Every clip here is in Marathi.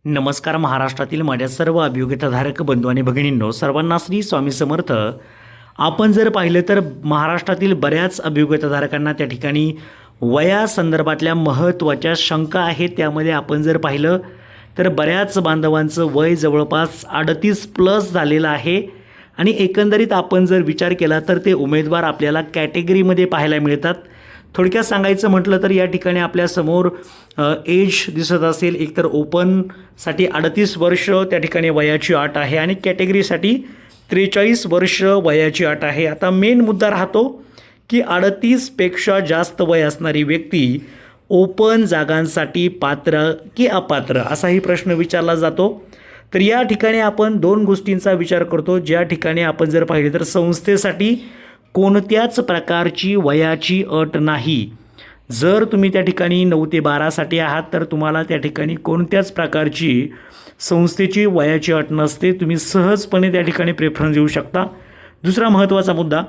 नमस्कार. महाराष्ट्रातील माझ्या सर्व अभियोग्यताधारक बंधू आणि भगिनींनो, सर्वांना श्री स्वामी समर्थ. आपण जर पाहिलं तर महाराष्ट्रातील बऱ्याच अभियोग्यताधारकांना त्या ठिकाणी वयासंदर्भातल्या महत्त्वाच्या शंका आहेत. त्यामध्ये आपण जर पाहिलं तर बऱ्याच बांधवांचं वय जवळपास 38+ झालेलं आहे आणि एकंदरीत आपण जर विचार केला तर ते उमेदवार आपल्याला कॅटेगरीमध्ये पाहायला मिळतात. थोडक्यात सांगायचं म्हटलं तर या ठिकाणी आपल्यासमोर एज दिसत असेल. एकतर ओपनसाठी 38 वर्ष त्या ठिकाणी वयाची अट आहे आणि कॅटेगरीसाठी 43 वर्ष वयाची अट आहे. आता मेन मुद्दा राहतो की 38पेक्षा जास्त वय असणारी व्यक्ती ओपन जागांसाठी पात्र की अपात्र असाही प्रश्न विचारला जातो. तर या ठिकाणी आपण दोन गोष्टींचा विचार करतो. ज्या ठिकाणी आपण जर पाहिले तर संस्थेसाठी कोणत्याच प्रकारची वयाची अट नाही. जर तुम्ही त्या ठिकाणी 9 ते 12साठी आहात तर तुम्हाला त्या ठिकाणी कोणत्याच प्रकारची संस्थेची वयाची अट नसते. तुम्ही सहजपणे त्या ठिकाणी प्रेफरन्स देऊ शकता. दुसरा महत्त्वाचा मुद्दा,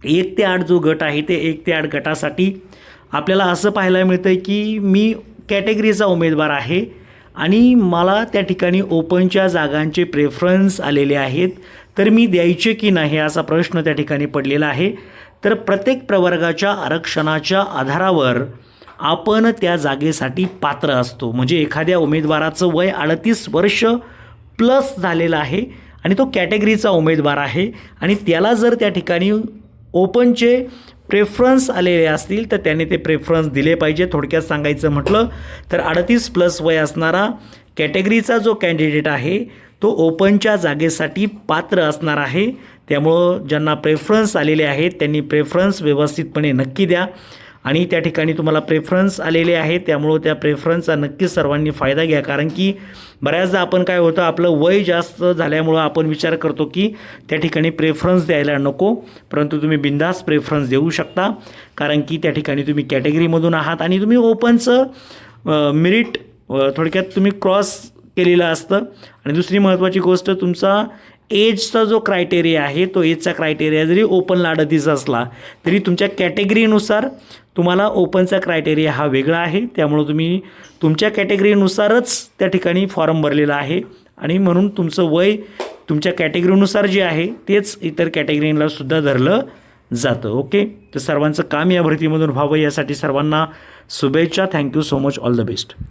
1 ते 8 जो गट आहे ते 1 ते 8 गटासाठी आपल्याला असं पाहायला मिळतं की मी कॅटेगरीचा उमेदवार आहे आणि मला त्या ठिकाणी ओपनच्या जागांचे प्रेफरन्स आलेले आहेत, तर मी द्यायचे की नाही असा प्रश्न त्या ठिकाणी पडलेला आहे. तर प्रत्येक प्रवर्गाच्या आरक्षणाच्या आधारावर आपण त्या जागेसाठी पात्र असतो. म्हणजे एखाद्या उमेदवाराचं वय 38 वर्ष प्लस झालेलं आहे आणि तो कॅटेगरीचा उमेदवार आहे आणि त्याला जर त्या ठिकाणी ओपनचे प्रेफरन्स आलेले असतील तर त्याने ते प्रेफरन्स दिले पाहिजे. थोडक्यात सांगायचं म्हटलं तर 38+ वय असणारा कॅटेगरीचा जो कॅन्डिडेट आहे तो ओपनच्या जागेसाठी पात्र असणार आहे. त्यामुळं ज्यांना प्रेफरन्स आलेले आहेत त्यांनी प्रेफरन्स व्यवस्थितपणे नक्की द्या आणि त्या ठिकाणी तुम्हाला प्रेफरन्स आलेले आहेत त्यामुळं त्या प्रेफरन्सचा नक्कीच सर्वांनी फायदा घ्या. कारण की बऱ्याचदा आपण काय होतं, आपलं वय जास्त झाल्यामुळं आपण विचार करतो की त्या ठिकाणी प्रेफरन्स द्यायला नको, परंतु तुम्ही बिनधास्त प्रेफरन्स देऊ शकता. कारण की त्या ठिकाणी तुम्ही कॅटेगरीमधून आहात आणि तुम्ही ओपनचं मेरिट थोडक्यात तुम्ही क्रॉस केलेलं असतं. आणि दुसरी महत्त्वाची गोष्ट, तुमचा एजचा जो क्रायटेरिया आहे तो एजचा क्रायटेरिया जरी ओपनला 38 असला तरी तुमच्या कॅटेगरीनुसार तुम्हाला ओपनचा क्रायटेरिया हा वेगळा आहे. त्यामुळं तुम्ही तुमच्या कॅटेगरीनुसारच त्या ठिकाणी फॉर्म भरलेला आहे आणि म्हणून तुमचं वय तुमच्या कॅटेगरीनुसार जे आहे तेच इतर कॅटेगरीला सुद्धा धरलं जातं. ओके, तर सर्वांचं काम या भरतीमधून व्हावं यासाठी सर्वांना शुभेच्छा. Thank you so much. All the best.